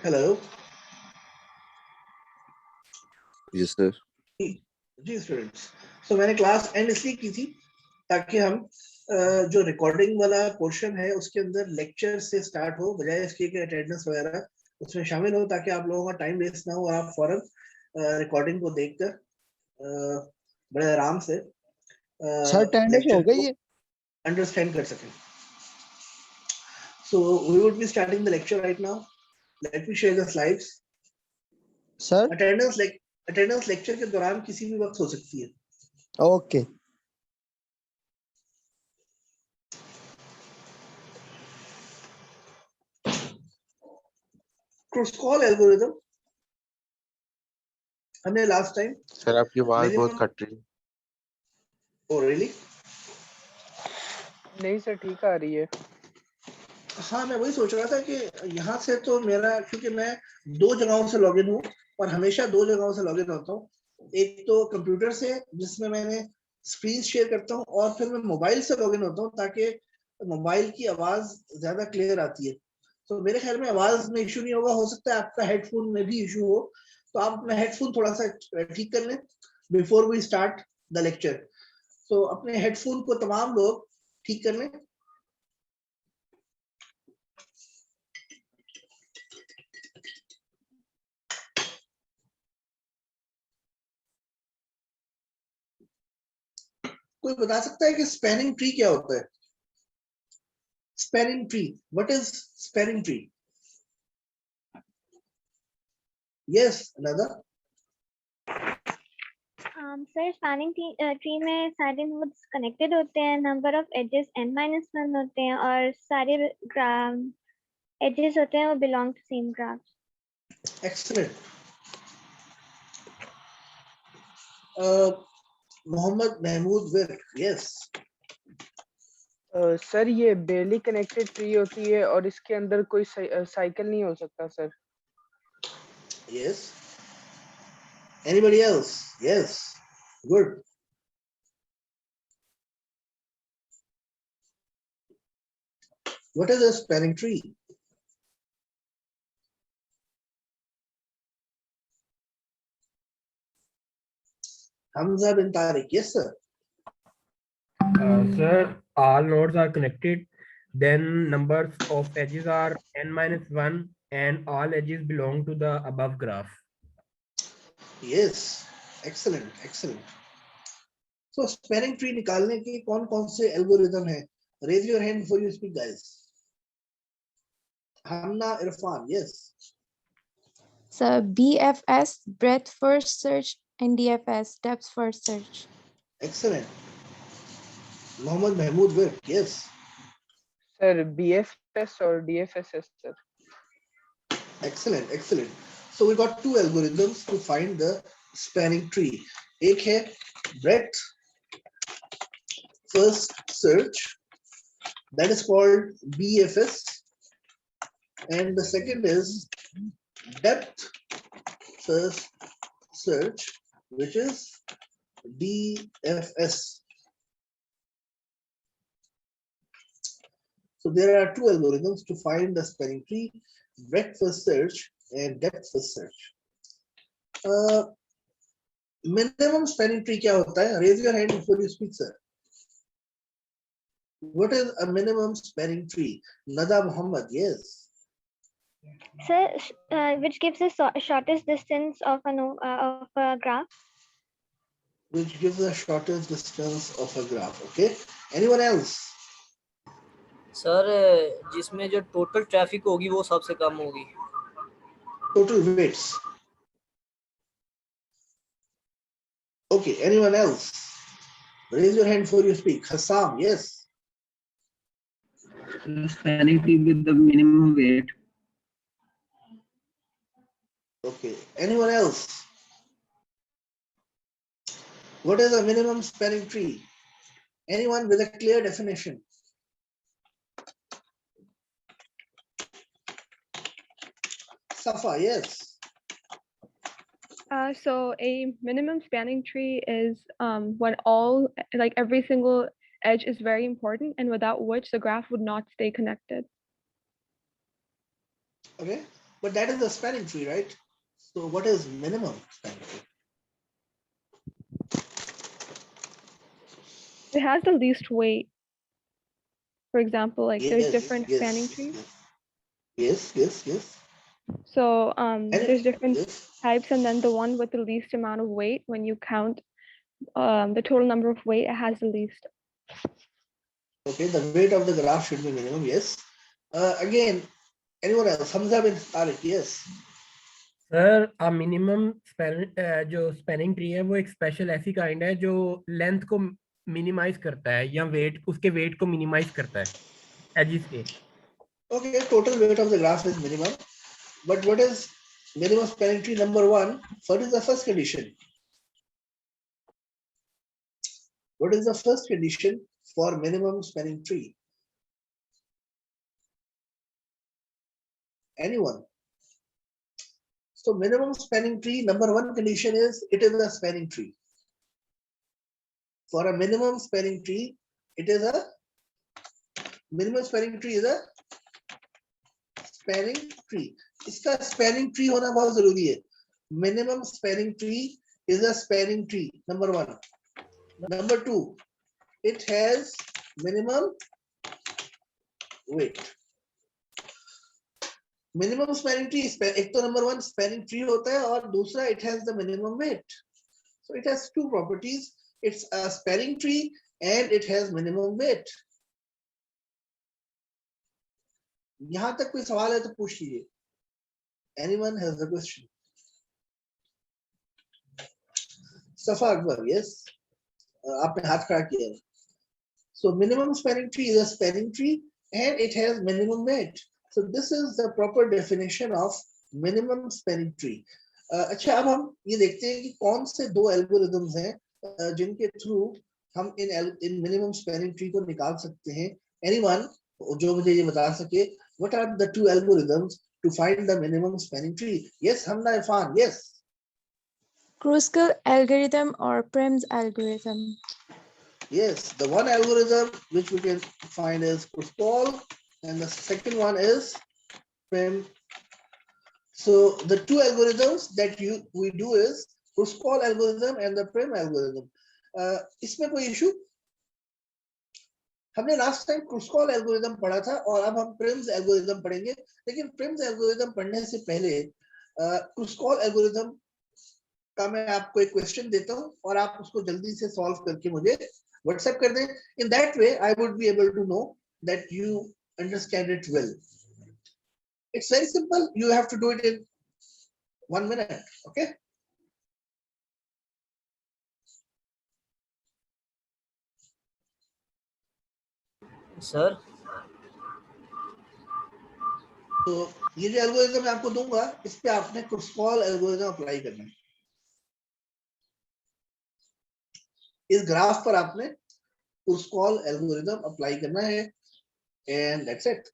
Hello जी sir. जी students, सो मैंने class and इसलिए की थी ताकि हम जो रिकॉर्डिंग वाला पोर्शन है उसके अंदर लेक्चर से स्टार्ट हो, बजाय इसके कि अटेंडेंस वगैरह उसमें शामिल हो, ताकि आप लोगों का टाइम वेस्ट ना हो और आप फौरन रिकॉर्डिंग को देखकर बड़े आराम से सर अटेंडेंस हो लेक्चर गई को है। अंडरस्टैंड कर सकें. So we would be starting the lecture right now. Let me share the slides. Sir attendance lecture के दौरान किसी भी वक्त हो सकती है. ओके Kruskal algorithm हमने लास्ट टाइम सर आपकी आवाज बहुत कट रही है। Oh really? नहीं सर ठीक आ रही है। हाँ, मैं वही सोच रहा था कि यहाँ से तो मेरा, क्योंकि मैं दो जगहों से लॉगिन हूँ और हमेशा दो जगहों से लॉगिन होता हूँ. एक तो कंप्यूटर से जिसमें मैंने स्क्रीन शेयर करता हूँ, और फिर मैं मोबाइल से लॉगिन होता हूँ ताकि मोबाइल की आवाज ज्यादा क्लियर आती है. तो मेरे ख्याल में आवाज में इशू नहीं होगा. हो सकता है आपका हेडफोन में भी इशू हो, तो आप अपना हेडफोन थोड़ा सा ठीक कर लें before we start the lecture. तो अपने हेडफोन को तमाम लोग ठीक कर लें. कोई बता सकता है कि स्पैनिंग ट्री क्या होता है? Spanning tree, what is spanning tree? Yes, another. Sir spanning tree में सारे नोड्स कनेक्टेड होते हैं, नंबर ऑफ एजेस n-1 होते हैं और सारे एजेस होते हैं वो belong to same graph. Excellent. Mohammad Mahmood Virk, yes. Sir ये बेली कनेक्टेड ट्री होती है और इसके अंदर कोई साइकिल नहीं हो सकता sir. Yes. Anybody else? Yes, good. What is a spanning tree? Hamza bin Tariq, yes sir. Sir, all nodes are connected. Then numbers of edges are n-1, and all edges belong to the above graph. Yes, excellent, excellent. So spanning tree निकालने के कौन-कौन से algorithm है? Raise your hand before you speak, guys. Hamna Irfan, yes. So BFS, breadth first search, and DFS, depth first search. Excellent. Mohammed Mahmood Virk, yes. Sir BFS और DFS sir. Excellent, excellent. So we got two algorithms to find the spanning tree. एक है breadth first search, that is called BFS, and the second is depth first search, which is DFS. So there are two algorithms to find the spanning tree: breadth first search and depth first search. Minimum spanning tree क्या होता है? Raise your hand before you speak, sir. What is a minimum spanning tree? Nada Muhammad, yes. Sir, which gives the shortest distance of a graph. Which gives the shortest distance of a graph. Okay. Anyone else? Sir जिसमें जो total traffic होगी वो सबसे कम होगी. Total weights. Okay. Anyone else? Raise your hand before you speak. Hassam, yes. Spanning tree with the minimum weight. Okay. Anyone else? What is a minimum spanning tree? Anyone with a clear definition? Safa, yes. So a minimum spanning tree is when every single edge is very important and without which the graph would not stay connected. Okay. but that is a spanning tree, right? So what is minimum spanning tree? It has the least weight. For example, like there's Yes, different yes, spanning trees. yes. So And there's different yes, types, and then the one with the least amount of weight, when you count the total number of weight, it has the least. okay, the weight of the graph should be minimum, yes. Again, anyone else? Hamza bin Tariq, yes. Sir a minimum जो spanning tree है वो एक special ऐसी kind है जो length को minimise करता है या वेट उसके वेट को मिनिमाइज करता है एजिस के. Okay, total weight of the graph is minimum. But what is minimum spanning tree number 1? What is the first condition? What is the first condition for minimum spanning tree? Anyone? So minimum spanning tree, number 1 condition is it is a spanning tree. For a minimum spanning tree, it is a minimum spanning tree is a spanning tree. इसका spanning tree होना बहुत जरूरी है. Minimum spanning tree is a spanning tree. Number 1. Number 2, it has minimum weight. Minimum spanning tree एक तो number 1 spanning tree होता है और दूसरा it has the minimum weight. So it has two properties. It's a spanning tree and it has minimum weight. यहाँ तक कोई सवाल है तो पूछ लीजिए. Anyone has a question? Safa Akbar, yes. आपने हाथ खड़ा किया है. So minimum spanning tree is a spanning tree and it has minimum weight. So this is the proper definition of minimum spanning tree. अच्छा अब हम ये देखते हैं कि कौन से दो एल्गोरिदम्स हैं जिनके थ्रू हम इन मिनिमम स्पैनिंग ट्री को निकाल सकते हैं. एनीवन जो मुझे ये बता सके what are the two algorithms to find the minimum spanning tree? Yes, Hamna Irfan, yes. Kruskal algorithm or Prim's algorithm? Yes, the one algorithm which we can find is Kruskal and the second one is Prim. So the two algorithms that we do is Kruskal algorithm and the Prim algorithm. इसमें कोई issue? हमने last time क्रुस्कॉल algorithm पढ़ा था और अब हम Prim's algorithm पढ़ेंगे. लेकिन प्रिम्स एल्गोरिथम पढ़ने से पहले क्रुस्कॉल एल्गोरिथम का मैं आपको एक क्वेश्चन देता हूं और आप उसको जल्दी से सॉल्व करके मुझे व्हाट्सएप कर दें. In that way I would be able to know that you understand it well. It's very simple. You have to do it in 1 minute. Okay. Sir तो ये जो एल्गोरिथम मैं आपको दूंगा इस पे आपने क्रुस्कॉल एल्गोरिथम अप्लाई करना है. इस ग्राफ पर आपने क्रुस्कॉल एल्गोरिथम अप्लाई करना है and that's it.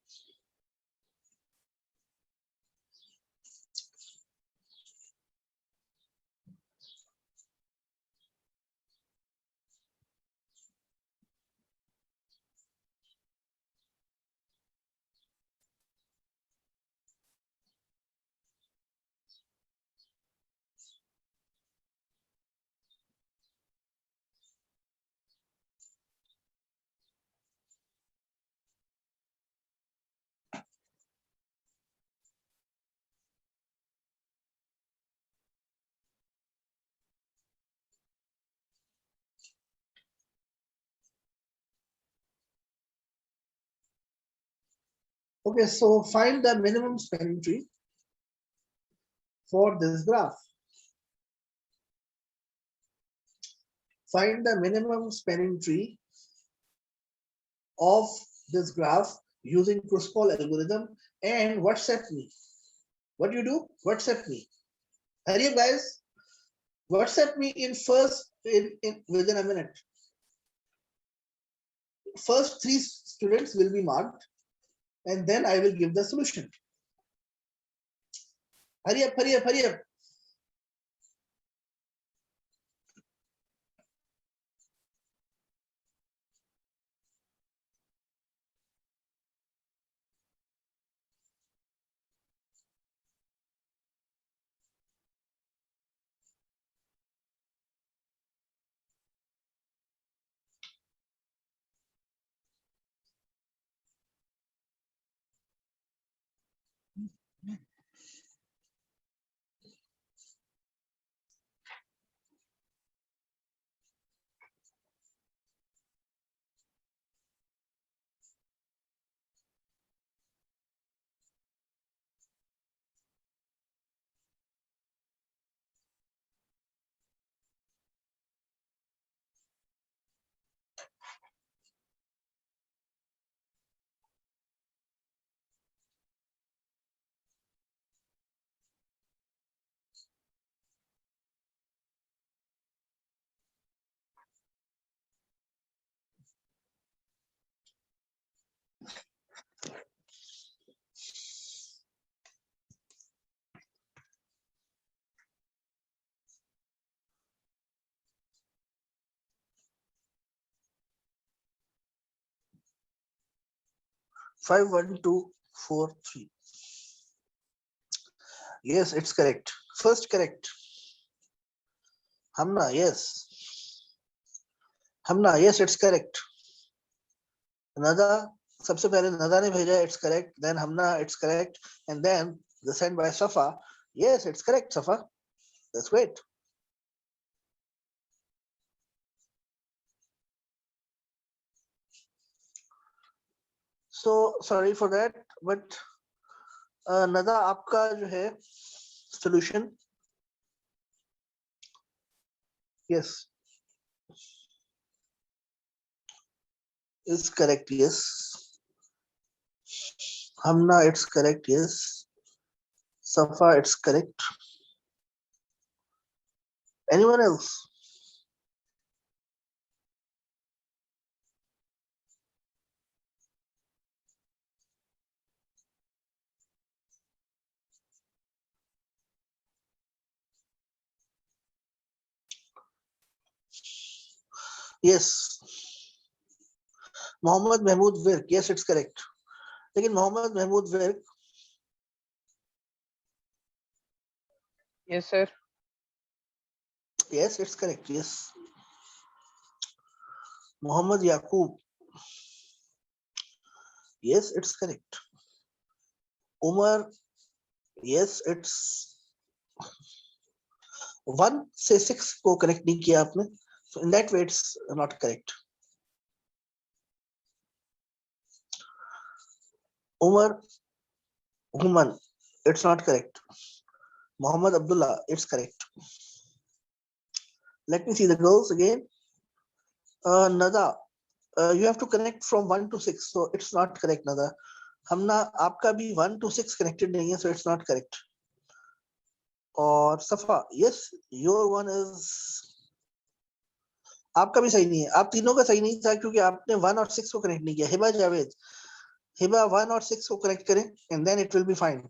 Okay, so find the minimum spanning tree for this graph. Find the minimum spanning tree of this graph using Kruskal algorithm and WhatsApp me. What do you do? WhatsApp me. Hurry up, guys. WhatsApp me within a minute. First 3 students will be marked and then I will give the solution. Hurry up, hurry up, hurry up. Five, 1, 2, 4, 3. Yes, it's correct. First correct. Hamna, yes. Hamna, yes, it's correct. Nada, सबसे पहले Nada ने भेजा, it's correct. Then Hamna, it's correct. And then the sent by Safa. Yes, it's correct, Safa. That's great. So sorry for that, but Nada, आपका जो है solution. Yes. Is correct, yes. Hamna, it's correct, yes. Safa, it's correct. Anyone else? Yes. Mohammad Mahmood Virk, yes, it's correct. लेकिन Mohammad Mahmood Virk, Yes, sir. yes, it's correct, yes. Muhammad Yaqub, yes, it's correct. Umar, yes, it's 1 से 6 को correct नहीं किया आपने, so in that way it's not correct. Umar Human, it's not correct. Muhammad Abdullah, it's correct. Let me see the girls again. Nada, you have to connect from 1 to 6, so it's not correct, Nada. Hamna, आपका भी 1 to 6 connected नहीं है, so it's not correct. और Safa, yes, your one is, आपका भी सही नहीं है, आप तीनों का सही नहीं था क्योंकि आपने 1 और 6 को कनेक्ट नहीं किया. हिबा जावेद, हिबा 1 और 6 को कनेक्ट करें and then it will be fine.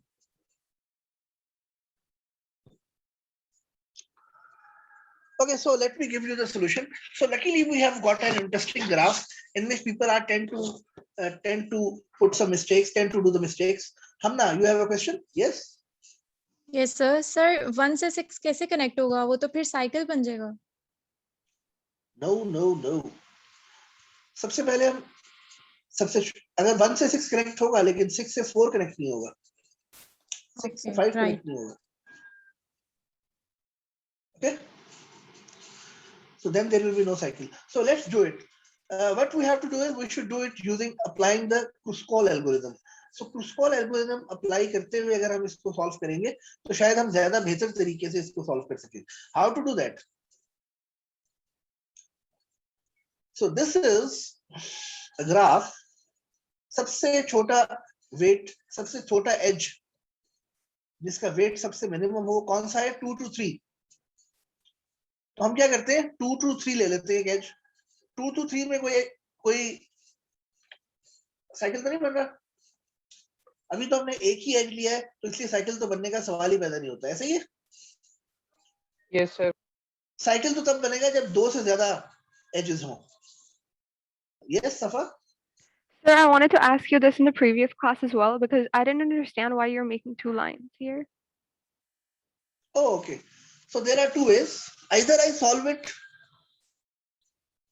Okay, so let me give you the solution. So luckily we have got an interesting graph in which people are tend to put some mistakes, tend to do the mistakes. Hamna, you have a question? Yes. Yes sir. Sir 1 से 6 कैसे connect होगा? वो तो फिर cycle बन जाएगा. No. सबसे पहले हम अगर 1 से 6 कनेक्ट होगा लेकिन 6 से 4 कनेक्ट नहीं होगा, 6 से 5 कनेक्ट नहीं होगा. Okay. So then there will be no cycle. So let's do it. What we have to do is we should do it using applying the Kruskal algorithm. So Kruskal algorithm apply करते हुए अगर हम इसको solve करेंगे तो शायद हम ज्यादा बेहतर तरीके से इसको solve कर सकें. How to do that? So this is a graph. सबसे छोटा weight, सबसे छोटा edge जिसका weight सबसे minimum हो कौन सा है? 2 to 3. तो हम क्या करते हैं? 2 to 3 ले लेते हैं एज. 2 to 3 में कोई साइकिल तो नहीं बन रहा. अभी तो हमने एक ही एज लिया है तो इसलिए साइकिल तो बनने का सवाल ही पैदा नहीं होता. ऐसा ही है? Yes, sir. साइकिल तो तब बनेगा जब 2 से ज्यादा एजेस हों. Yes, Safa? Sir, I wanted to ask you this in the previous class as well because I didn't understand why you're making 2 lines here. Oh, okay. So there are 2 ways. Either I solve it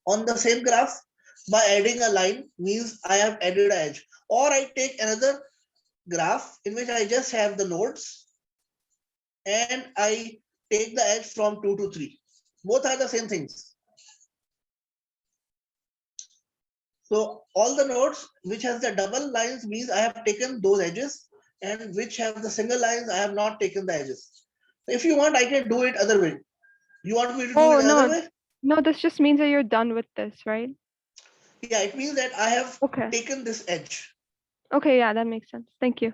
on the same graph by adding a line, means I have added an edge, or I take another graph in which I just have the nodes and I take the edge from 2 to 3. Both are the same things. So all the nodes which has the double lines means I have taken those edges, and which have the single lines I have not taken the edges. If you want, I can do it other way. You want me to do Oh, it no. other way? No, this just means that you're done with this, right? Yeah, it means that I have Okay. taken this edge. Okay, yeah, that makes sense. Thank you.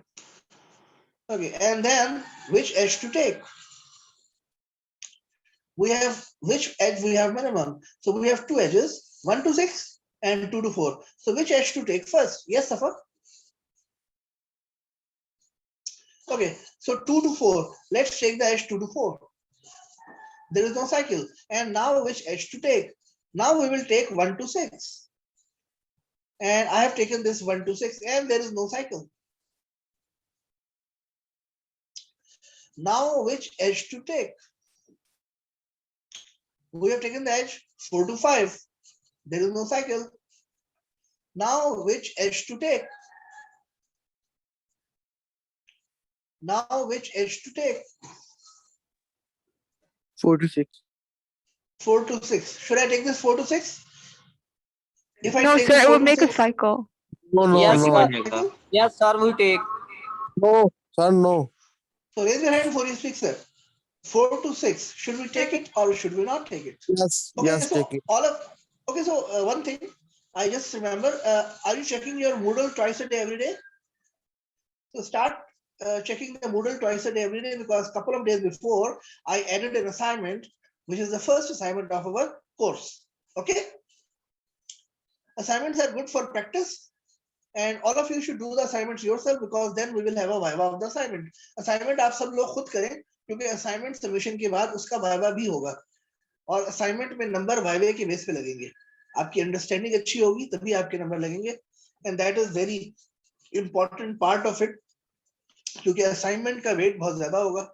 Okay, and then which edge to take? We have which edge we have minimum. So we have two edges, 1 to 6 and 2 to 4. So which edge to take first? Yes, Safa? Okay, so 2 to 4. Let's take the edge 2 to 4. There is no cycle. And now which edge to take? Now we will take 1 to 6. And I have taken this 1 to 6 and there is no cycle. Now which edge to take? We have taken the edge 4 to 5. There is no cycle. Now which edge to take? Now which edge to take? 4 to 6. 4 to 6. Should I take this 4 to 6? If I No, take sir, this it 4 would to make a 6, cycle. No, Yes, no, sir. no. Yes, sir, we take. No, sir, no. so raise your hand before you speak, sir. 4 to 6. Should we take it or should we not take it? Yes, Okay, yes, so take it. one thing I just remember, are you checking your Moodle twice a day every day? So start checking the Moodle twice a day every day, because a couple of days before I added an assignment, which is the first assignment of our course. Okay. Assignments are good for practice, and all of you should do the assignments yourself, because then we will have a viva of the assignment. Assignment आप सब लोग खुद करें, क्योंकि assignment submission के बाद उसका viva भी होगा, और assignment में number viva के base पे लगेंगे. आपकी understanding अच्छी होगी तभी आपके number लगेंगे, and that is very important part of it, क्योंकि assignment का weight बहुत ज़्यादा होगा.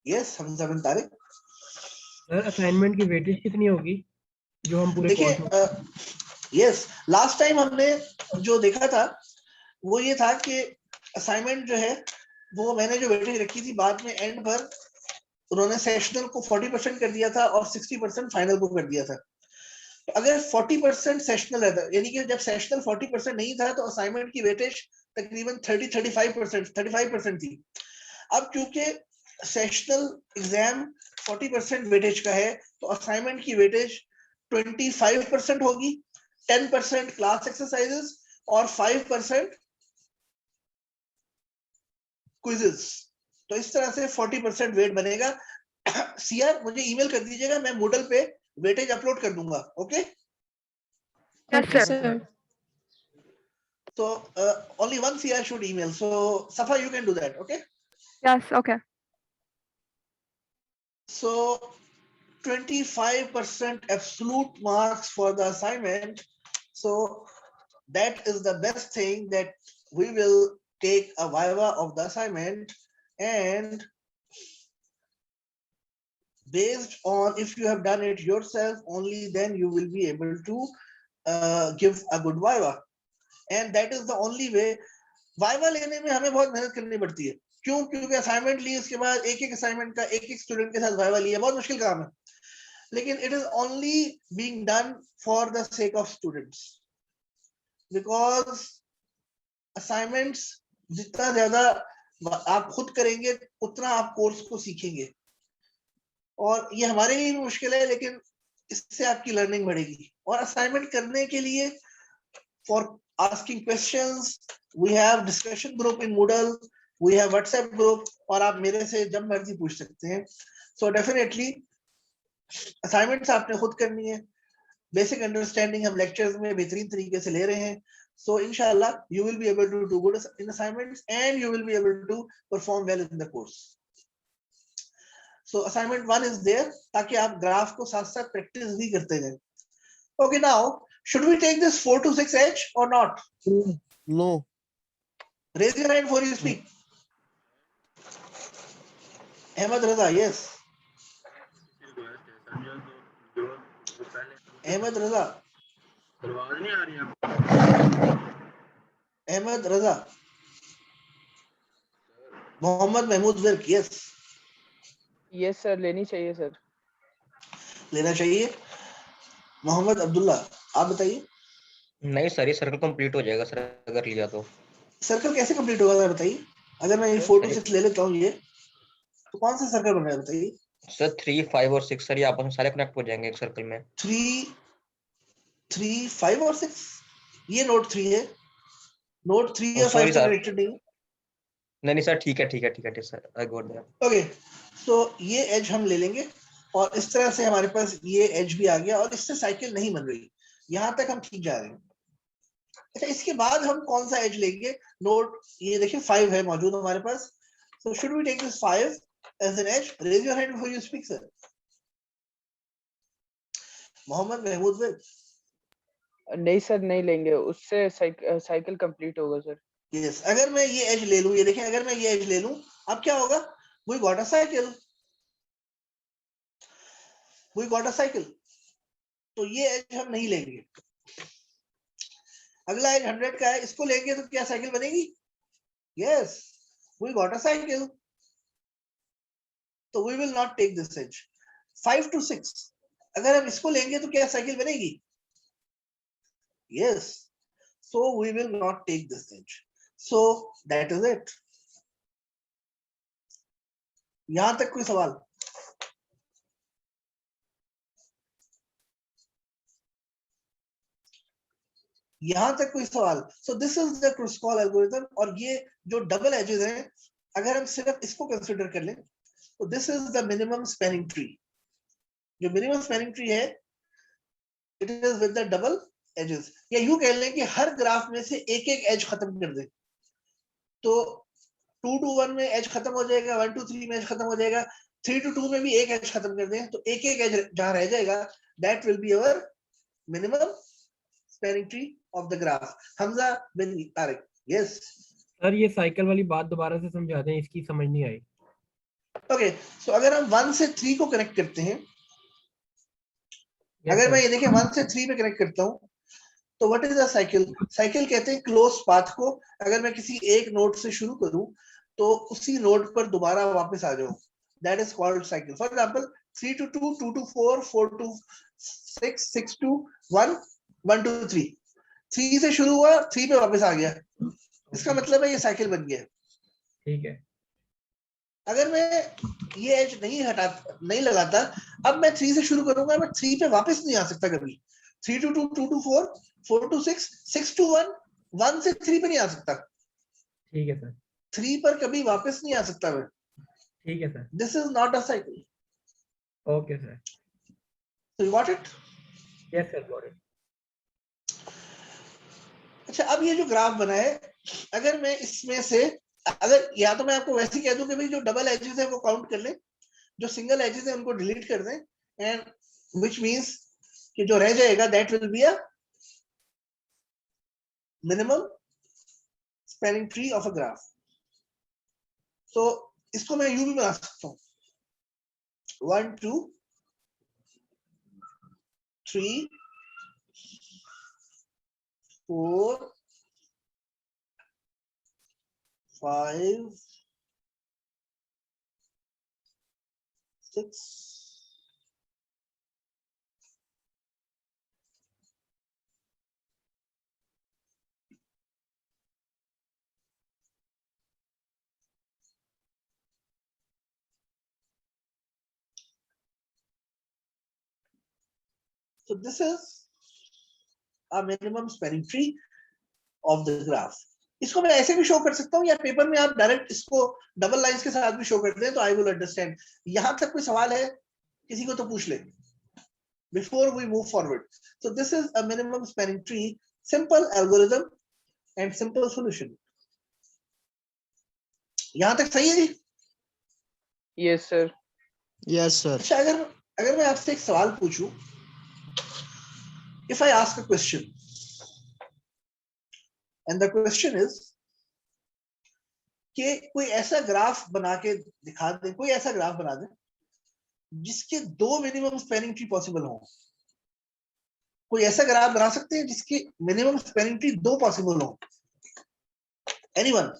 Yes, हम सब तारिक. सर असाइनमेंट की वेटेज कितनी होगी जो हम पूरे देखिए, कोर्स में? यस, लास्ट टाइम हमने जो देखा था वो ये था कि असाइनमेंट जो है वो मैंने जो वेटेज रखी थी, बाद में एंड पर उन्होंने सेशनल को 40% कर दिया था और 60% फाइनल को कर दिया था. तो अगर 40% सेशनल रहता, यानी कि जब सेशनल 40% नहीं था तो असाइनमेंट की वेटेज तकरीबन 35% थी. अब क्योंकि सेशनल एग्जाम 40% वेटेज का है तो असाइनमेंट की वेटेज 25% होगी, 10% क्लास एक्सरसाइजेस और 5% क्विजेस. तो इस तरह से 40% वेट बनेगा. सीआर मुझे ईमेल कर दीजिएगा, मैं मूडल पे वेटेज अपलोड कर दूंगा. Okay? Yes, sir. So only one CR should email. So Safa, you can do that. Okay? Yes, okay. So 25% absolute marks for the assignment. So that is the best thing, that we will take a viva of the assignment, and based on if you have done it yourself, only then you will be able to give a good viva. And that is the only way. viva लेने में हमें बहुत मेहनत करनी पड़ती है. क्यों? क्योंकि असाइनमेंट ली, उसके बाद एक असाइनमेंट का एक स्टूडेंट के साथ viva लिया, बहुत मुश्किल काम है. लेकिन it is only being done for the sake of students, because assignments जितना ज्यादा आप खुद करेंगे उतना आप कोर्स को सीखेंगे, और ये हमारे लिए भी मुश्किल है, लेकिन इससे आपकी लर्निंग बढ़ेगी. और असाइनमेंट करने के लिए for asking questions, we have discussion group in Moodle, we have WhatsApp group, और आप मेरे से जब मर्जी पूछ सकते हैं. So definitely assignments आपने खुद करनी है. Basic understanding हम lectures में बेहतरीन तरीके से ले रहे हैं. So inshallah you will be able to do good in assignments, and you will be able to perform well in the course. So assignment 1 is there, ताकि आप ग्राफ को साथ साथ प्रैक्टिस भी करते जाएं. Okay, now should we take this 4 to 6 edge or not? No. Raise your hand before you speak. Ahmed Raza, yes. Ahmed Raza. Ahmed Raza. Mohammad Mahmood Virk, yes yes sir, लेनी चाहिए सर। लेना चाहिए। मोहम्मद अब्दुल्ला, आप बताइए। नहीं सर, ये सर्कल कंप्लीट हो जाएगा सर अगर लिया तो। सर्कल कैसे कंप्लीट होगा सर बताइए? अगर मैं ये 4 to 6 ले लेता हूँ ये, तो कौन सा सर्कल बन रहा है बताइए? सर 3, 5 और 6 सर, ये आपस में सारे कनेक्ट हो जाएंगे एक सर्कल में। 3, 5 और 6, ये नोड 3 है, नोड 3 और 5 सॉरी से सर, कनेक्टेड नहीं है। नहीं सर, ठीक है sir, I got that. Okay, तो ये एज हम ले लेंगे और इस तरह से हमारे पास ये एज भी आ गया और इससे साइकिल नहीं बन रही। यहाँ तक हम ठीक जा रहे हैं। अच्छा, इसके बाद हम कौन सा एज लेंगे? नोड ये देखिए 5 है मौजूद हमारे पास। So should we take this 5 edge an edge? Raise your hand before you speak sir. Mohammad Mahmood Virk, नहीं सर, नहीं लेंगे, उससे साइकिल कंप्लीट होगा सर। यस, अगर मैं ये एज ले लूं, ये देखें, अगर मैं ये एज ले लूं, अब क्या होगा? We got a cycle, we got a cycle. तो ये एज हम नहीं लेंगे। अगला एज 100 का है, इसको लेंगे तो क्या साइकिल बनेगी? Yes, we got a cycle, तो we will not take this edge. 5 to 6, अगर हम इसको लेंगे तो क्या साइकिल बनेगी? Yes, so we will not take this edge. So that is it. यहां तक कोई सवाल? यहां तक कोई सवाल? So this is the Kruskal algorithm. और ये जो डबल एजेस हैं, अगर हम सिर्फ इसको कंसीडर कर लें, तो this is the minimum spanning tree. जो मिनिमम स्पैनिंग ट्री है, it is with the double edges. या यूं कह लें कि हर ग्राफ में से एक एक एज खत्म कर दे, तो 2 to 1 में एज खत्म हो जाएगा, 1 to 3 में एज खत्म हो जाएगा, 3 to 2 में भी एक एज खत्म कर दें, तो एक एक एज जहां रह जाएगा, that will be our minimum spanning tree of the graph. Hamza bin Tariq, yes. Sir ये साइकिल वाली बात दोबारा से समझा दें, इसकी समझ नहीं आई। ओके, सो अगर हम 1 से 3 को कनेक्ट करते हैं, Yes, अगर sir. मैं ये देखिए 1 से 3 पे कनेक्ट करता हूं, तो what is a cycle? Cycle कहते हैं क्लोज पाथ को। अगर मैं किसी एक नोड से शुरू करूं, तो उसी नोड पर दोबारा वापस आ जाऊं, that is called cycle. For example 3 to 2, 2 to 4, 4 to 6, 6 to 1, 1 to 3, 3 से शुरू हुआ, 3 पे वापस आ गया, इसका मतलब है ये साइकिल बन गया। ठीक है। अगर मैं ये एज नहीं लगाता, अब मैं 3 से शुरू करूंगा, मैं 3 पे वापस नहीं आ सकता कभी। 3 to 2, 2 to 4, 4 to 6, 6 to 1, 1 से 3 पे नहीं आ सकता। ठीक है सर। 3 पर कभी वापस नहीं आ सकता मैं। ठीक है sir. This is not a cycle. Okay sir. So you got it? Yes sir, got it. अच्छा, अब ये जो ग्राफ बना है, अगर मैं इसमें से, अगर या तो मैं आपको वैसे ही कह दूं कि भाई जो डबल एजेस है वो काउंट कर लें, जो सिंगल एजेस है उनको डिलीट कर दें, एंड व्हिच मींस कि जो रह जाएगा that will be a minimum spanning tree of a graph. तो इसको मैं यू भी बना सकता हूं, 1 2 3 4 5 6 So this is a minimum spanning tree of the graph. इसको मैं ऐसे भी शो कर सकता हूँ, या पेपर में आप डायरेक्ट इसको डबल लाइंस के साथ भी शो कर दें, तो आई विल अंडरस्टैंड। यहां तक कोई सवाल है किसी को तो पूछ ले before we move forward. So this is a minimum spanning tree, simple algorithm and simple solution. यहां तक सही है जी? Yes sir. Yes, sir. अच्छा, अगर मैं आपसे एक सवाल पूछूं, if I ask a question and the question is कि कोई ऐसा ग्राफ बना के दिखा दे, कोई ऐसा ग्राफ बना दे जिसके 2 मिनिमम स्पैनिंग ट्री पॉसिबल हो। कोई ऐसा ग्राफ बना सकते हैं जिसकी मिनिमम स्पैनिंग ट्री 2 पॉसिबल हो? एनीवन?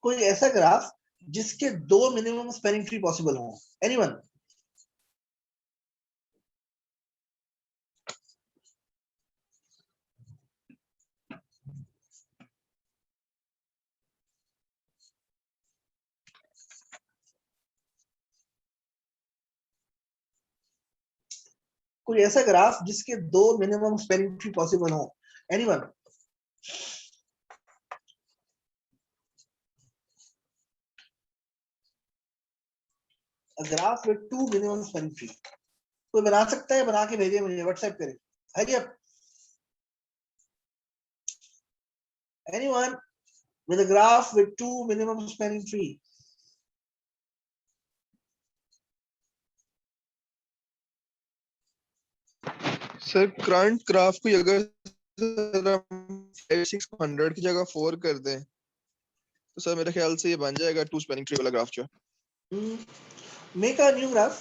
कोई ऐसा ग्राफ जिसके 2 मिनिमम स्पैनिंग ट्री पॉसिबल हो, एनीवन? कोई ऐसा ग्राफ जिसके 2 मिनिमम स्पैनिंग ट्री पॉसिबल हो, anyone? A graph with 2 minimum spanning tree. कोई बना सकता है? बना के भेजिए मुझे, व्हाट्सएप करें। Hurry up. Anyone with a graph with 2 minimum spanning tree? Sir current graph को अगर 600 की जगह 4 कर दें तो सर मेरे ख्याल से ये बन जाएगा 2 स्पैनिंग ट्री वाला ग्राफ जो। Make a new graph.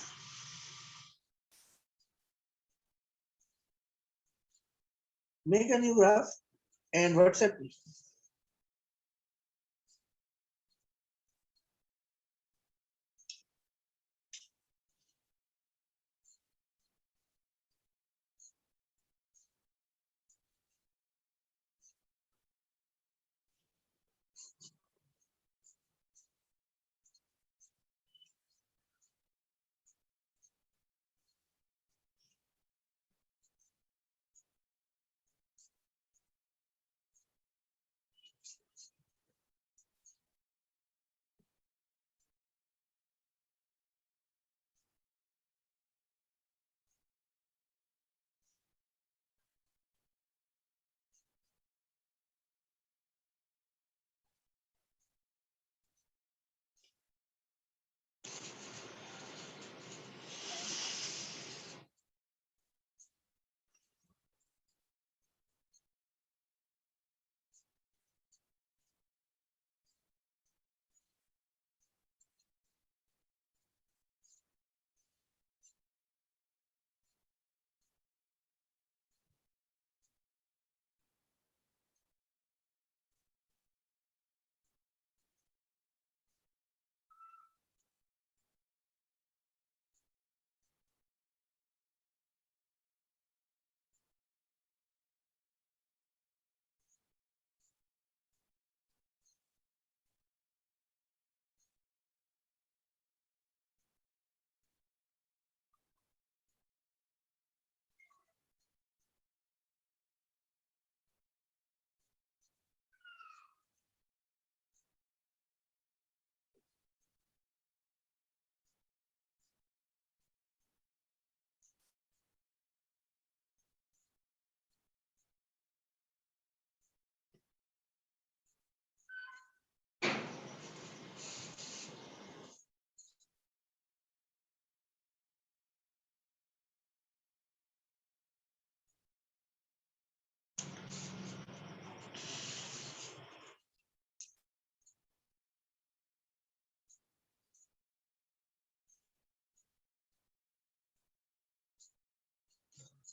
Make a new graph and WhatsApp me.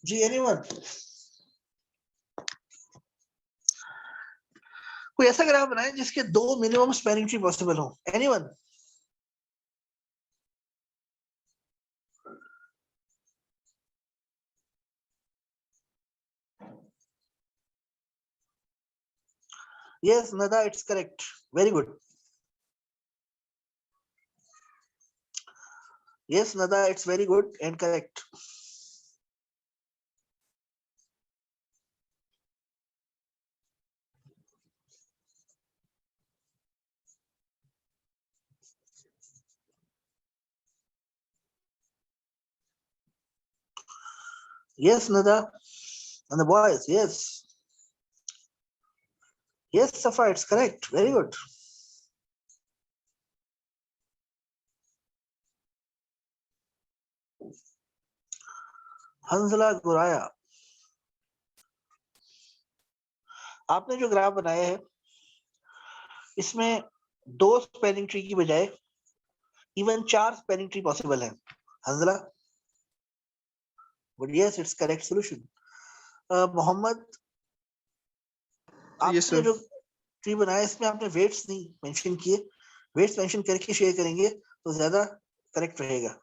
जी एनीवन? कोई ऐसा ग्राफ बनाए जिसके 2 मिनिमम स्पैनिंग ट्री पॉसिबल हो, anyone? Yes, Nada, it's correct. Very good. Yes, Nada, it's very good and correct. Yes, Nada. And the boys, yes. Yes, Safa, it's correct. Very good. हंसला गुराया, आपने जो graph बनाया है इसमें 2 spanning tree की बजाय even 4 spanning tree possible है, हंसला। But yes, it's correct solution. Mohammad, Yes, आपने sir. जो ट्री बनाया, इसमें आपने वेट्स नहीं मेंशन किए, वेट्स मेंशन करके शेयर करेंगे तो ज्यादा करेक्ट रहेगा।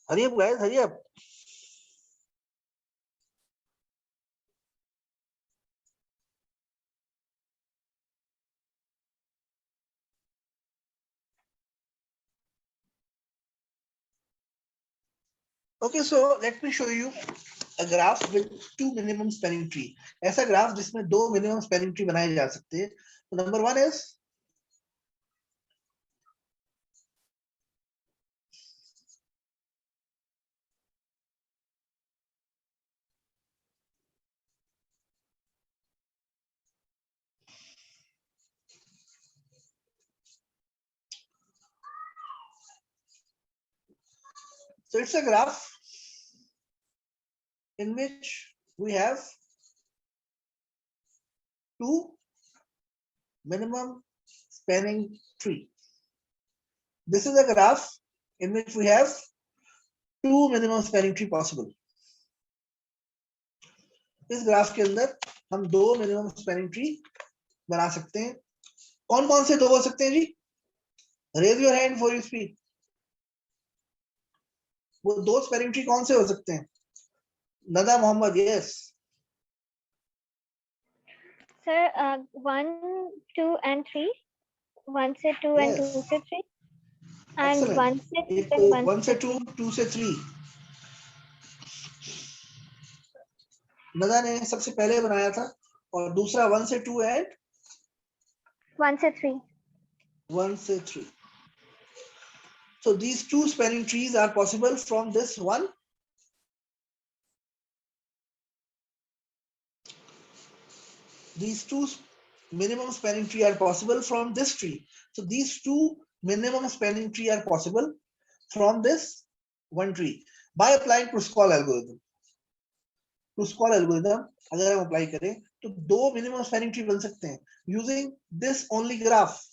Hurry up guys, hurry up. Okay, so let me show you a graph with two minimum spanning tree. ऐसा ग्राफ जिसमें दो मिनिमम स्पैनिंग ट्री बनाए जा सकते हैं। तो number one is, so it's a graph in which we have two minimum spanning tree. This is a graph in which we have two minimum spanning tree possible. इस graph के अंदर हम दो मिनिमम स्पैनिंग ट्री बना सकते हैं। कौन कौन से दो हो सकते हैं जी? Raise your hand for you speak. वो दो स्पैनिंग ट्री कौन से हो सकते हैं? Nada Mohammad, yes. Sir, 1, 2 and 3. 1 से 2 and 2 से 3. And 1 से 2 and 1 से 2, 2 से 3। नदा ने सबसे पहले बनाया था, और दूसरा 1 से 2 एंड 1 से 3. 1 से 3। So these two spanning trees are possible from this one. These two minimum spanning tree are possible from this tree. So these two minimum spanning tree are possible from this one tree by applying Kruskal algorithm. Kruskal algorithm अगर हम apply करें तो दो minimum spanning tree बन सकते हैं using this only graph.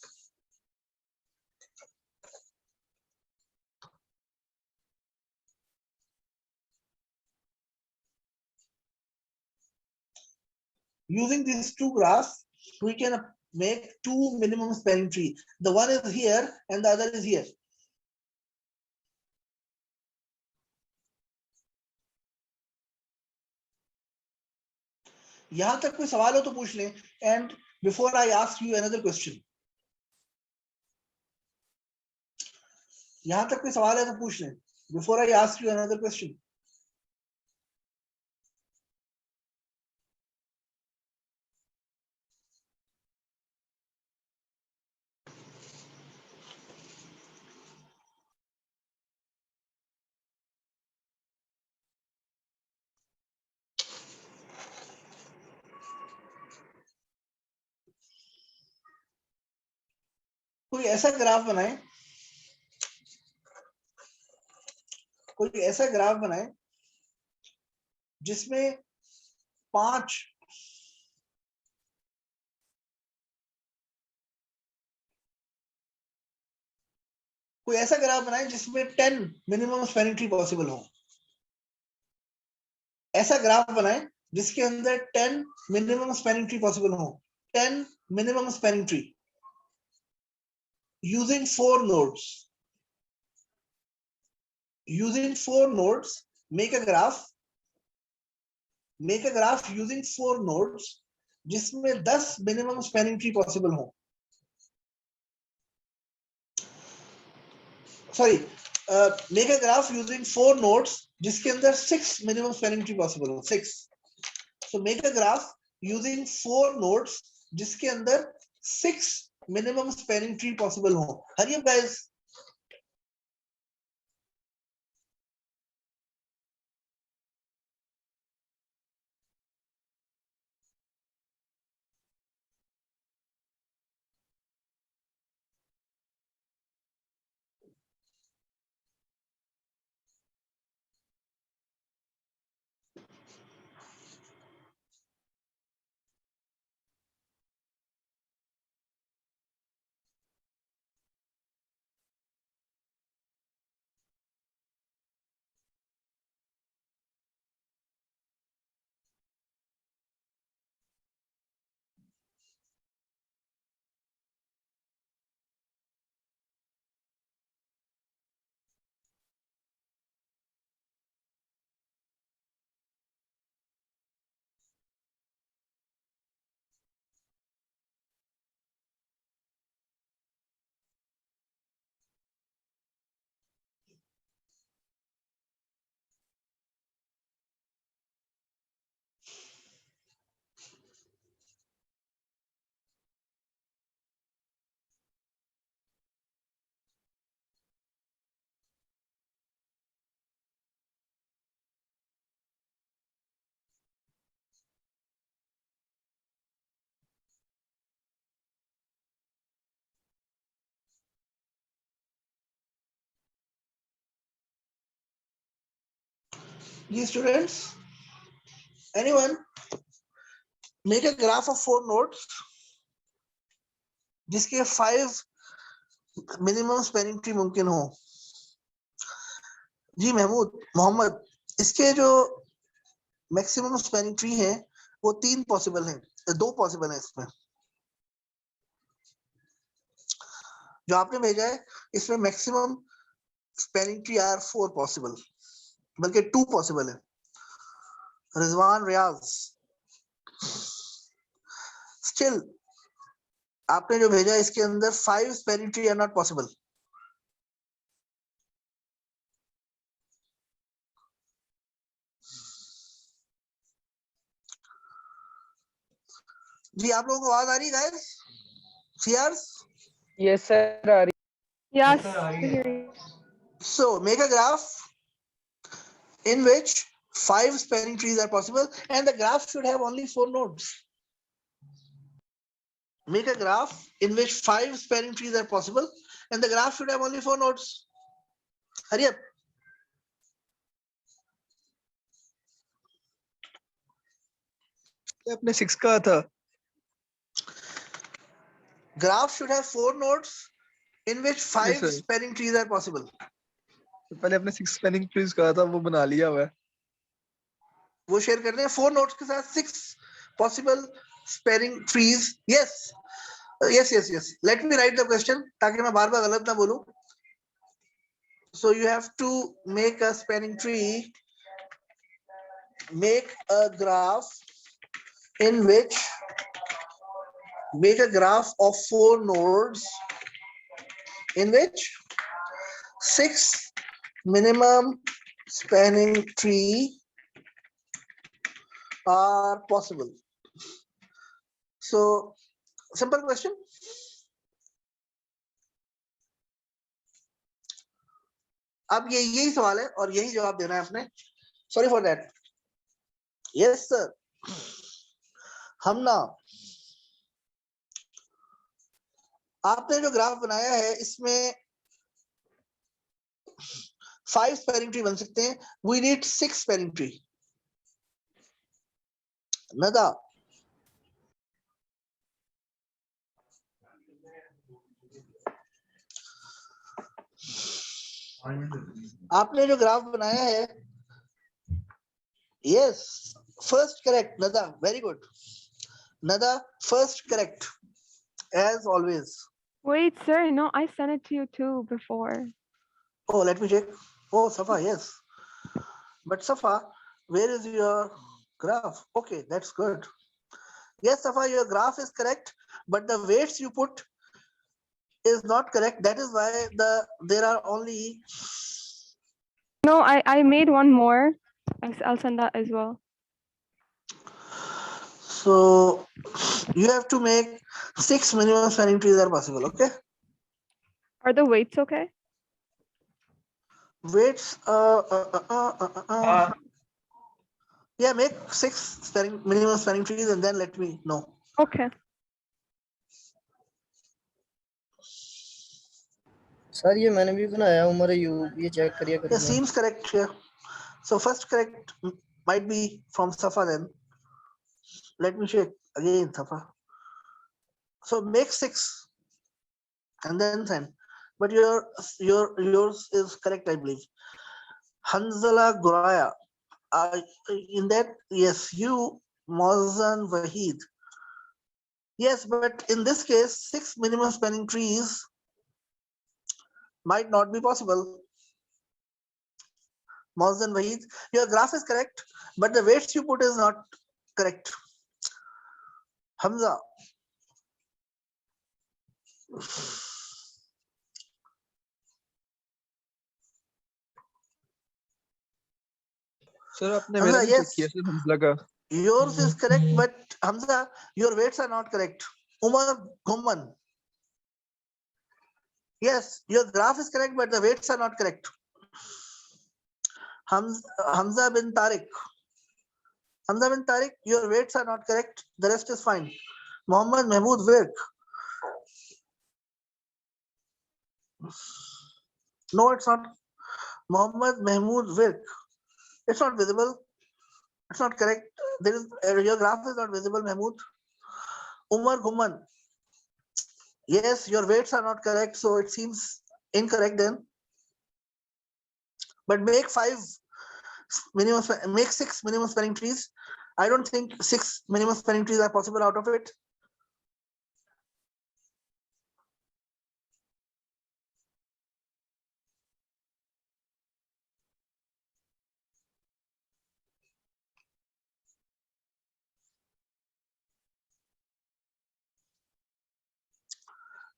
Using these two graphs, we can make two minimum spanning tree. The one is here and the other is here. यहां तक कोई सवाल हो तो पूछ लें। And before I ask you another question, यहां तक कोई सवाल है तो पूछ लें। Before I ask you another question. कोई ऐसा ग्राफ बनाए, कोई ऐसा ग्राफ बनाए जिसमें 5 कोई ऐसा ग्राफ बनाए जिसमें 10 मिनिमम स्पैनिंग ट्री पॉसिबल हो। ऐसा ग्राफ बनाए जिसके अंदर 10 मिनिमम स्पैनिंग ट्री पॉसिबल हो। 10 minimum spanning tree using 4 nodes. Using 4 nodes, make a graph using 4 nodes जिसमें 10 मिनिमम स्पैनिंग ट्री पॉसिबल हो। Sorry, make a graph using 4 nodes जिसके अंदर 6 मिनिमम स्पैनिंग ट्री पॉसिबल हो। 6। So make a graph using 4 nodes जिसके अंदर 6 minimum spanning tree possible हो। Hurry up guys. Ye students, anyone make a graph of 4 nodes जिसके 5 minimum spanning tree मुमकिन हो। जी मोहम्मद, इसके जो मैक्सिमम स्पैनिंग ट्री है वो 3 पॉसिबल है, 2 पॉसिबल है इसमें। जो आपने भेजा है इसमें maximum spanning tree are 4 possible, बल्कि 2 पॉसिबल है। रिजवान रियाज, स्टिल आपने जो भेजा इसके अंदर 5 spanning tree are not possible. जी आप लोगों को आवाज आ रही है गाइस? सीआर्स? यस सर, आ रही। Yes, we hear you. So make a graph in which 5 spanning trees are possible and the graph should have only 4 nodes. Make a graph in which 5 spanning trees are possible and the graph should have only 4 nodes. Hurry up. अपने 6 का था। Graph should have 4 nodes in which 5 sir. spanning trees are possible. पहले अपने 6 spanning trees कहा था, वो बना लिया हुआ है। वो शेयर कर रहे हैं 4 nodes के साथ 6 possible spanning trees. Yes. Yes. Let me write the question ताकि मैं बार-बार गलत ना बोलूं. So you have to make a spanning tree, make a graph in which make a graph of 4 nodes in which 6 minimum spanning tree are possible. So simple question. अब यही सवाल है और यही जवाब देना है आपने। Sorry for that. Yes sir. हम ना आपने जो ग्राफ बनाया है इसमें 5 स्पैनिंग ट्री बन सकते हैं। We need 6 spanning tree. Nada, आपने जो ग्राफ बनाया है, yes first correct Nada, very good Nada, first correct as always. Wait, sir, no, I sent it to you too before. Oh, let me check. Oh, Safa, yes. But Safa, where is your graph? Okay, that's good. Yes, Safa, your graph is correct, but the weights you put is not correct. That is why there are only. No, I made one more. I'll send that as well. So you have to make 6 minimum spanning trees are possible. Okay. Are the weights okay? Weights. Yeah, make 6 minimum spanning trees and then let me know. Okay. Sir ये मैंने भी बनाया उमर अयूब, ये check करिए Yeah, seems correct here. So first correct might be from Safa then. Let me check again, Safa. So make 6 and then send. But yours is correct, I believe. Hanzala Guraya. In that, yes, you Mozan Wahid. Yes, but in this case, 6 minimum spanning trees might not be possible. Mozan Wahid, your graph is correct, but the weights you put is not correct. Hamza. Sir आपने मेरा भी check किया sir Hamza का। Yours is correct, but Hamza, your weights are not correct. Umar Ghumman. Yes, your graph is correct, but the weights are not correct. Hamza bin Tariq. Hamza bin Tariq, your weights are not correct. The rest is fine. Mohammad Mahmood Virk. No, it's not. Mohammad Mahmood Virk. It's not visible. It's not correct. There is your graph is not visible, Mahmood. Umar Guman. Yes, your weights are not correct, so it seems incorrect then. But make 6 minimum spanning trees. I don't think 6 minimum spanning trees are possible out of it.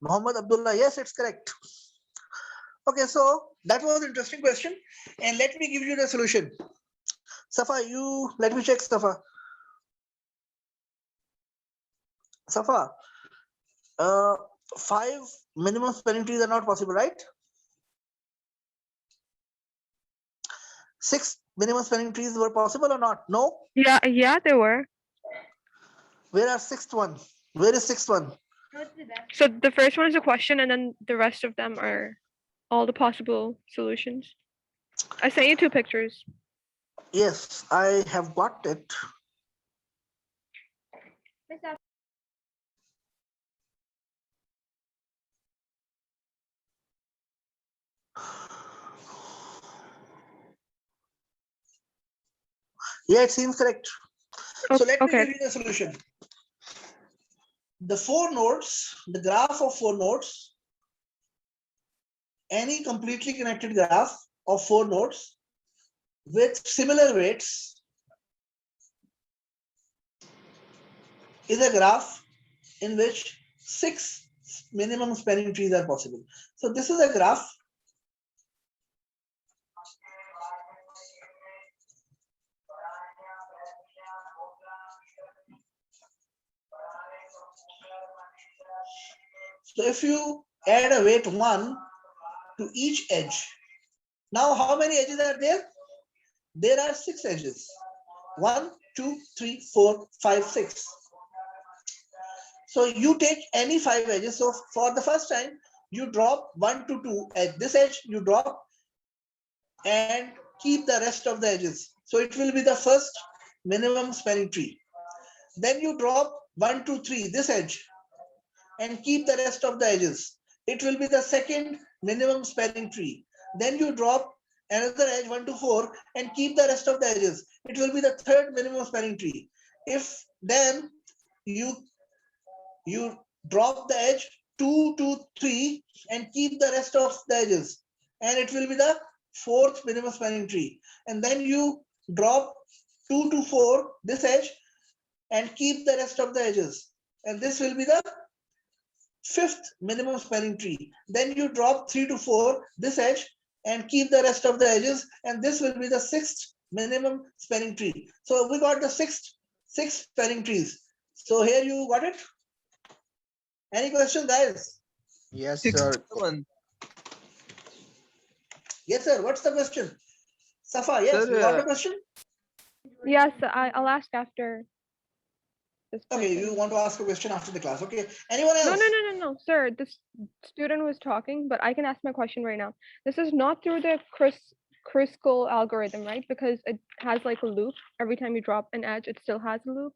Muhammad Abdullah, yes, it's correct. Okay, so that was an interesting question, and let me give you the solution. Safa, let me check Safa. Safa, 5 minimum spanning trees are not possible, right? 6 minimum spanning trees were possible or not? No? Yeah, they were. Where are 6th one? Where is 6th one? So the first one is a question, and then the rest of them are all the possible solutions. I sent you 2 pictures. Yes, I have got it. Yeah, it seems correct. So let me give you the solution. The 4 nodes, the graph of 4 nodes, any completely connected graph of 4 nodes with similar weights is a graph in which 6 minimum spanning trees are possible. So this is a graph so if you add a weight 1 to each edge, now how many edges are there? There are 6 edges. 1, 2, 3, 4, 5, 6. So you take any 5 edges. So for the first time, you drop 1 to 2 at this edge, you drop and keep the rest of the edges. So it will be the first minimum spanning tree. Then you drop 1, 2, 3 this edge and keep the rest of the edges. It will be the second minimum spanning tree. Then you drop another edge 1 to 4 and keep the rest of the edges. It will be the third minimum spanning tree. If then you drop the edge 2 to 3 and keep the rest of the edges, and it will be the fourth minimum spanning tree. And then you drop 2 to 4 this edge and keep the rest of the edges, and this will be the fifth minimum spanning tree. Then you drop 3 to 4 this edge and keep the rest of the edges, and this will be the sixth minimum spanning tree. So we got the six spanning trees. So here you got it. Any question, guys? Yes, sir. Yes, sir. What's the question? Safa, yes, you got the question? Yes, I'll ask after. Okay, you want to ask a question after the class. Okay. Anyone else? No, sir. This student was talking, but I can ask my question right now. This is not through the Kruskal algorithm, right? Because it has like a loop. Every time you drop an edge, it still has a loop.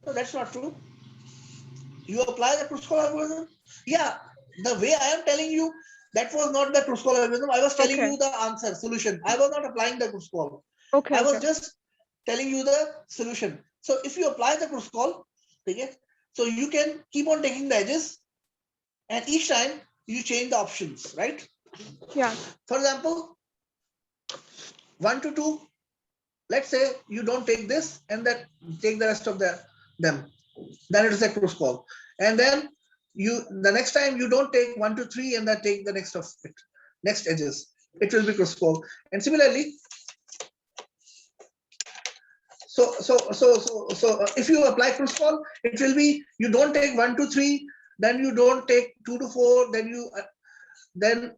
No, that's not true. You apply the Kruskal algorithm? Yeah, the way I am telling you, that was not the Kruskal algorithm. I was telling you the answer, solution. I was not applying the Kruskal. I was just telling you the solution. So if you apply the Kruskal, okay, so you can keep on taking the edges, and each time you change the options, right? Yeah. For example, 1 to 2, let's say you don't take this and then take the rest of them. Then it is a Kruskal. And then the next time you don't take 1 to 3 and then take the next of it, next edges. It will be Kruskal. And similarly, so if you apply Kruskal, it will be you don't take 1 to 3, then you don't take 2 to 4, then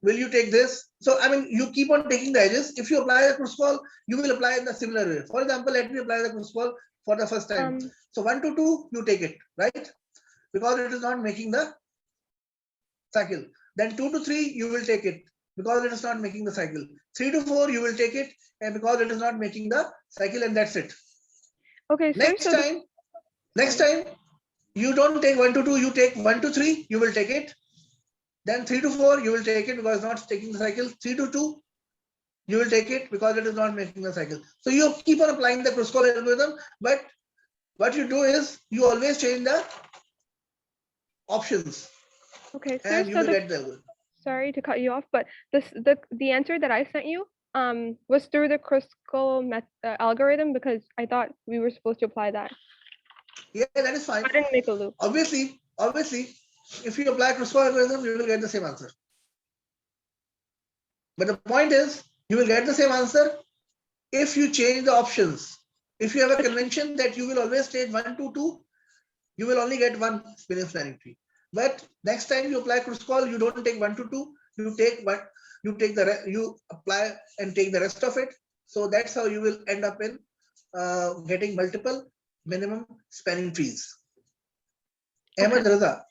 will you take this? So I mean, you keep on taking the edges. If you apply the Kruskal, you will apply in the similar way. For example, let me apply the Kruskal for the first time. So 1 to 2, you take it, right? Because it is not making the cycle. Then 2 to 3, you will take it because it is not making the cycle. 3 to 4 you will take it, and because it is not making the cycle, and that's it. Okay, sir. Next time you don't take 1 to 2, you take 1 to 3, you will take it. Then 3 to 4 you will take it because it's not taking the cycle. 3 to 2 you will take it because it is not making the cycle. So you keep on applying the Kruskal algorithm, but what you do is you always change the options. Okay, sir. And you will get the algorithm. Sorry to cut you off, but the answer that I sent you was through the Kruskal algorithm, because I thought we were supposed to apply that. Yeah, that is fine. I didn't make a loop. Obviously, if you apply Kruskal algorithm, you will get the same answer. But the point is, you will get the same answer if you change the options. If you have a convention that you will always take 1 to 2, you will only get one minimum spanning tree. But next time you apply Kruskal, you don't take 1 to 2. You apply and take the rest of it. So that's how you will end up in getting multiple minimum spanning trees. Ahmed Raza.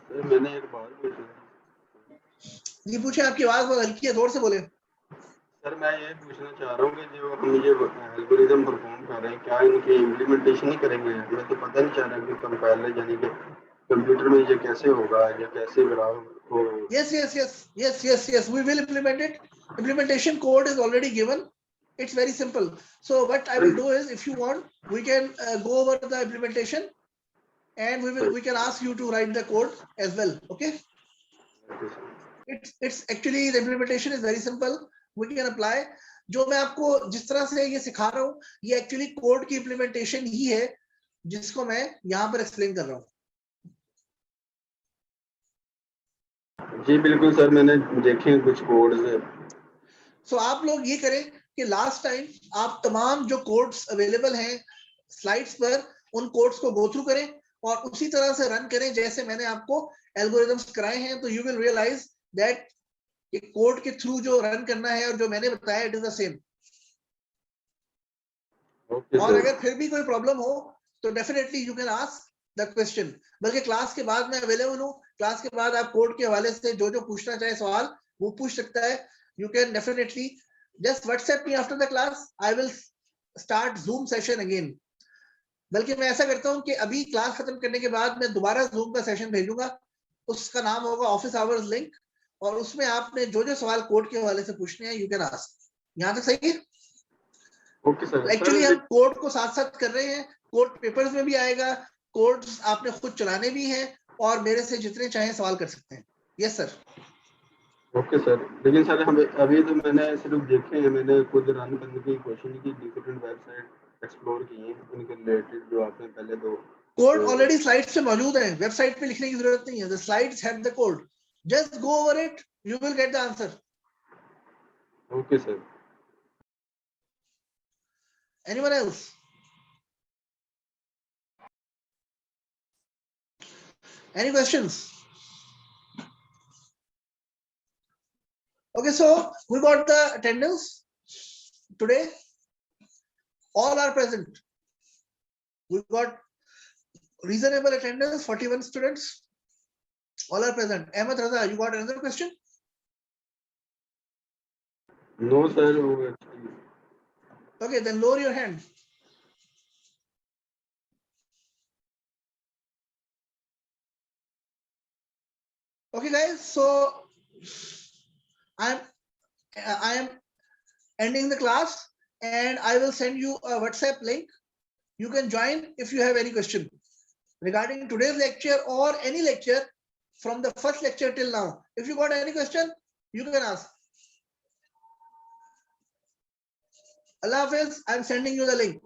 मैंने एक बात पूछी। जी पूछे, आपकी आवाज बहुत हल्की है, जोर से बोले। सर मैं ये पूछना चाह रहा हूँ कि जो हम ये एल्गोरिथम परफॉर्म कर रहे हैं, क्या इनकी इम्प्लीमेंटेशन नहीं करेंगे? हमें तो पता नहीं चल रहा कि कंपाइलर यानी कि कंप्यूटर में ये कैसे होगा या कैसे हो। Yes. We will implement it. Implementation code is already given. It's very simple. So what I will do is, if you want, we can go over the implementation, and we can ask you to write the code as well. Okay. It's actually, the implementation is very simple. We can apply. जो मैं आपको जिस तरह से ये सिखा रहा हूँ, ये एक्चुअली कोड की इम्प्लीमेंटेशन ही है जिसको मैं यहाँ पर एक्सप्लेन कर रहा हूँ। जी बिल्कुल सर, मैंने देखे हैं कुछ कोड्स। So आप लोग ये करें कि लास्ट टाइम आप तमाम जो कोड्स अवेलेबल हैं स्लाइड्स पर, उन कोड्स को गो थ्रू करें और उसी तरह से रन करें जैसे मैंने आपको एल्गोरिथम्स कराए हैं। तो यू विल रियलाइज दैट ये कोड के थ्रू जो रन करना है और जो मैंने बताया, इट इज द सेम। और अगर फिर भी कोई प्रॉब्लम हो तो definitely you can ask the question. बल्कि क्लास के बाद मैं अवेलेबल हूँ, क्लास के बाद आप कोड के हवाले से जो पूछना चाहे सवाल वो पूछ सकता है। You can definitely just WhatsApp me after the class, I will start zoom session again. बल्कि मैं ऐसा करता हूँ कि अभी क्लास खत्म करने के बाद मैं दोबारा जूम का सेशन भेजूंगा, उसका नाम होगा ऑफिस आवर्स लिंक, और उसमें आपने जो सवाल कोड के हवाले से पूछने हैं यू कैन आस्क। यहाँ तक सही है? Okay sir. एक्चुअली हम कोड को साथ साथ कर रहे हैं, कोड पेपर्स में भी आएगा, कोड्स आपने खुद चलाने भी हैं और मेरे से जितने चाहे सवाल कर सकते हैं। Yes sir. ओके सर, लेकिन सर हमें अभी तो मैंने सिर्फ देखे हैं, मैंने खुद रन करने की कोशिश की, डिफरेंट वेबसाइट एक्सप्लोर की हैं उनके रिलेटेड जो आपने पहले दो कोड ऑलरेडी स्लाइड्स पे मौजूद है, वेबसाइट पे लिखने की जरूरत नहीं है। The slides have the code, just go over it, you will get the answer. Okay sir. Anyone else? Any questions? Okay, so we got the attendance today. All are present. We got reasonable attendance, 41 students. All are present. Ahmed Raza, you got another question? No sir. Okay, then lower your hand. Okay guys, so I am ending the class and I will send you a WhatsApp link. You can join if you have any question regarding today's lecture or any lecture from the first lecture till now. If you got any question, you can ask. Allah Hafiz, I am sending you the link.